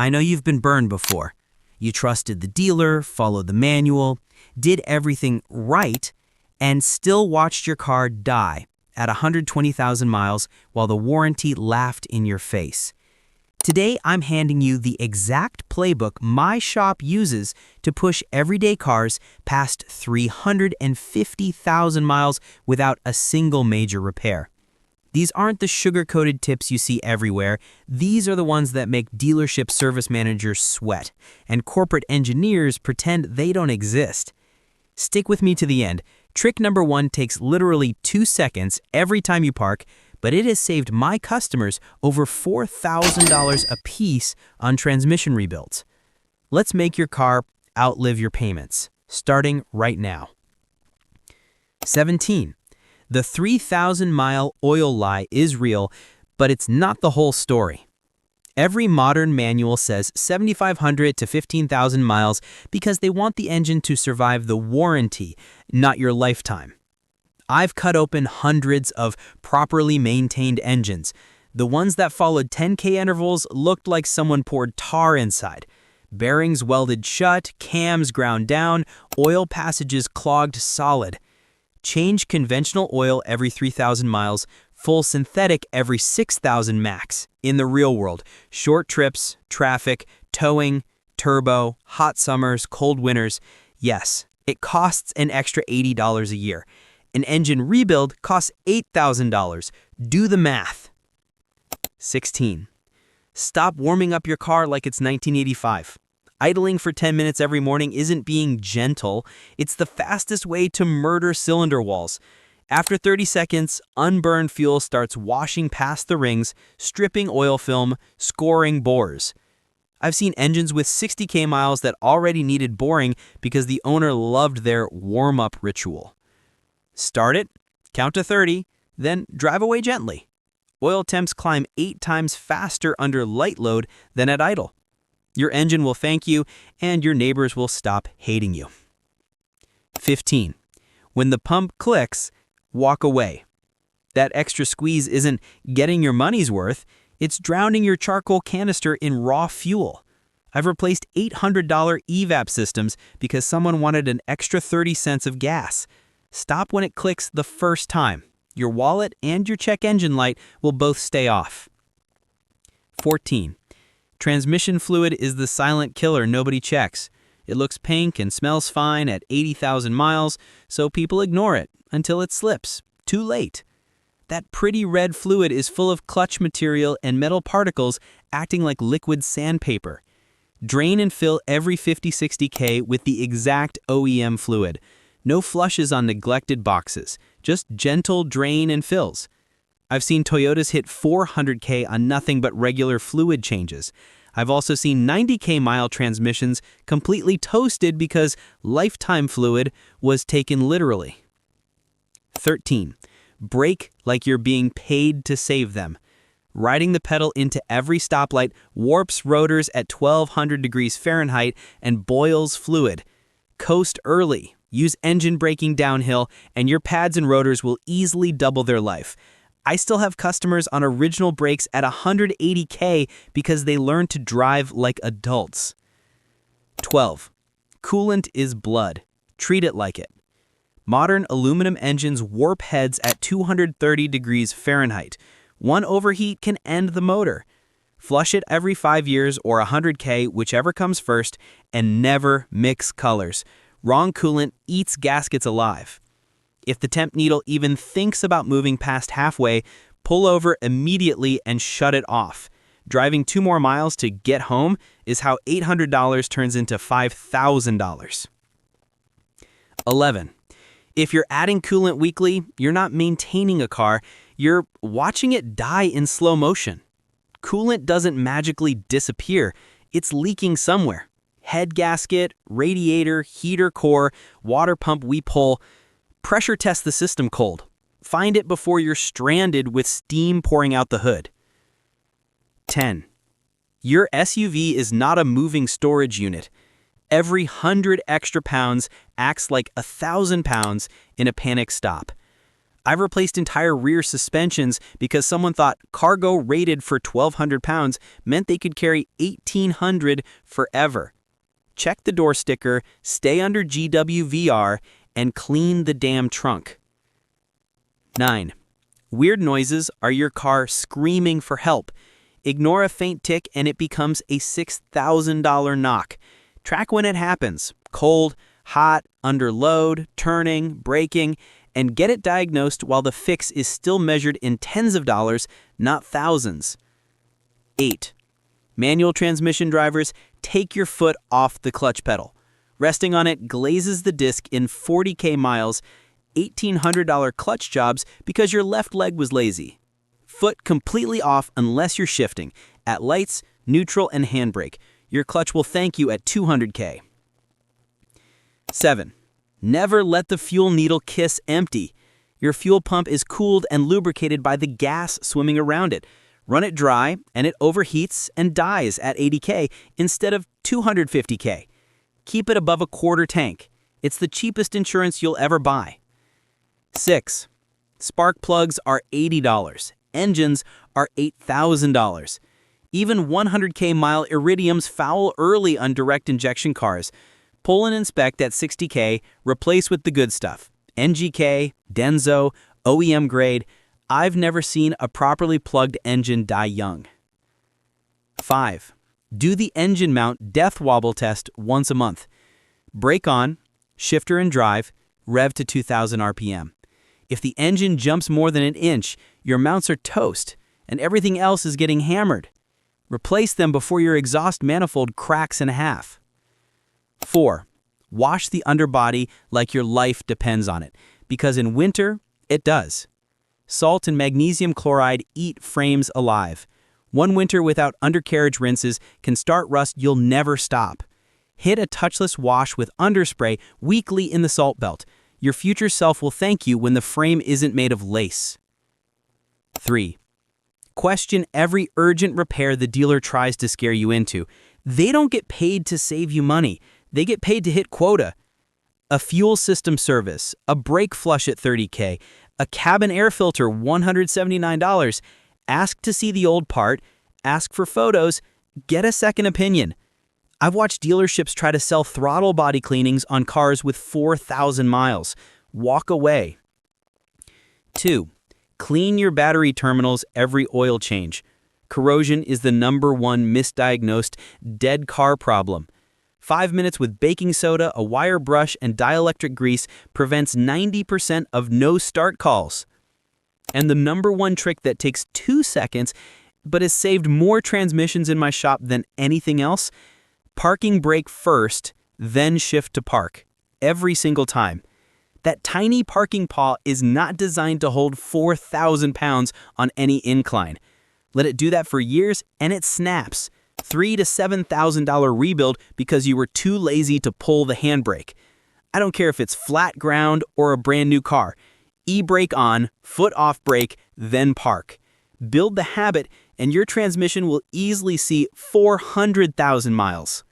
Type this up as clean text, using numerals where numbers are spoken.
I know you've been burned before. You trusted the dealer, followed the manual, did everything right, and still watched your car die at 120,000 miles while the warranty laughed in your face. Today, I'm handing you the exact playbook my shop uses to push everyday cars past 350,000 miles without a single major repair. These aren't the sugar-coated tips you see everywhere. These are the ones that make dealership service managers sweat, and corporate engineers pretend they don't exist. Stick with me to the end. Trick number 1 takes literally 2 seconds every time you park, but it has saved my customers over $4,000 a piece on transmission rebuilds. Let's make your car outlive your payments, starting right now. 17. The 3,000-mile oil lie is real, but it's not the whole story. Every modern manual says 7,500 to 15,000 miles because they want the engine to survive the warranty, not your lifetime. I've cut open hundreds of properly maintained engines. The ones that followed 10K intervals looked like someone poured tar inside. Bearings welded shut, cams ground down, oil passages clogged solid. Change conventional oil every 3,000 miles, full synthetic every 6,000 max. In the real world, short trips, traffic, towing, turbo, hot summers, cold winters. Yes, it costs an extra $80 a year. An engine rebuild costs $8,000. Do the math. 16. Stop warming up your car like it's 1985. Idling for 10 minutes every morning isn't being gentle. It's the fastest way to murder cylinder walls. After 30 seconds, unburned fuel starts washing past the rings, stripping oil film, scoring bores. I've seen engines with 60K miles that already needed boring because the owner loved their warm-up ritual. Start it, count to 30, then drive away gently. Oil temps climb 8 times faster under light load than at idle. Your engine will thank you, and your neighbors will stop hating you. 15. When the pump clicks, walk away. That extra squeeze isn't getting your money's worth, it's drowning your charcoal canister in raw fuel. I've replaced $800 evap systems because someone wanted an extra 30 cents of gas. Stop when it clicks the first time. Your wallet and your check engine light will both stay off. 14. Transmission fluid is the silent killer nobody checks. It looks pink and smells fine at 80,000 miles, so people ignore it until it slips. Too late. That pretty red fluid is full of clutch material and metal particles acting like liquid sandpaper. Drain and fill every 50-60K with the exact OEM fluid. No flushes on neglected boxes, just gentle drain and fills. I've seen Toyotas hit 400K on nothing but regular fluid changes. I've also seen 90K mile transmissions completely toasted because lifetime fluid was taken literally. 13. Brake like you're being paid to save them. Riding the pedal into every stoplight warps rotors at 1200 degrees Fahrenheit and boils fluid. Coast early. Use engine braking downhill, and your pads and rotors will easily double their life. I still have customers on original brakes at 180K because they learned to drive like adults. 12. Coolant is blood. Treat it like it. Modern aluminum engines warp heads at 230 degrees Fahrenheit. One overheat can end the motor. Flush it every 5 years or 100K, whichever comes first, and never mix colors. Wrong coolant eats gaskets alive. If the temp needle even thinks about moving past halfway, pull over immediately and shut it off. Driving 2 more miles to get home is how $800 turns into $5,000. 11. If you're adding coolant weekly, you're not maintaining a car, you're watching it die in slow motion. Coolant doesn't magically disappear, it's leaking somewhere. Head gasket, radiator, heater core, water pump weep hole. Pressure test the system cold. Find it before you're stranded with steam pouring out the hood. 10. Your SUV is not a moving storage unit. Every 100 extra pounds acts like 1,000 pounds in a panic stop. I've replaced entire rear suspensions because someone thought cargo rated for 1,200 pounds meant they could carry 1,800 forever. Check the door sticker, stay under GWVR, and clean the damn trunk. 9. Weird noises are your car screaming for help. Ignore a faint tick and it becomes a $6,000 knock. Track when it happens: cold, hot, under load, turning, braking, and get it diagnosed while the fix is still measured in tens of dollars, not thousands. 8. Manual transmission drivers, take your foot off the clutch pedal. Resting on it glazes the disc in 40K miles, $1,800 clutch jobs because your left leg was lazy. Foot completely off unless you're shifting. At lights, neutral, and handbrake, your clutch will thank you at 200K. 7. Never let the fuel needle kiss empty. Your fuel pump is cooled and lubricated by the gas swimming around it. Run it dry, and it overheats and dies at 80K instead of 250K. Keep it above a quarter tank. It's the cheapest insurance you'll ever buy. 6. Spark plugs are $80. Engines are $8,000. Even 100K mile iridiums foul early on direct injection cars. Pull and inspect at 60K, replace with the good stuff. NGK, Denso, OEM grade. I've never seen a properly plugged engine die young. 5. Do the engine mount death wobble test once a month. Brake on, shifter and drive, rev to 2,000 RPM. If the engine jumps more than an inch, your mounts are toast, and everything else is getting hammered. Replace them before your exhaust manifold cracks in half. 4. Wash the underbody like your life depends on it, because in winter, it does. Salt and magnesium chloride eat frames alive. One winter without undercarriage rinses can start rust you'll never stop. Hit a touchless wash with underspray weekly in the salt belt. Your future self will thank you when the frame isn't made of lace. 3. Question every urgent repair the dealer tries to scare you into. They don't get paid to save you money. They get paid to hit quota. A fuel system service, a brake flush at 30K, a cabin air filter $179. Ask to see the old part, ask for photos, get a second opinion. I've watched dealerships try to sell throttle body cleanings on cars with 4,000 miles. Walk away. 2. Clean your battery terminals every oil change. Corrosion is the #1 misdiagnosed dead car problem. 5 minutes with baking soda, a wire brush, and dielectric grease prevents 90% of no start calls. And the #1 trick that takes 2 seconds but has saved more transmissions in my shop than anything else: parking brake first, then shift to park. Every single time. That tiny parking paw is not designed to hold 4,000 pounds on any incline. Let it do that for years and it snaps. $3,000 to $7,000 rebuild because you were too lazy to pull the handbrake. I don't care if it's flat ground or a brand new car. E-brake on, foot off brake, then park. Build the habit and your transmission will easily see 400,000 miles.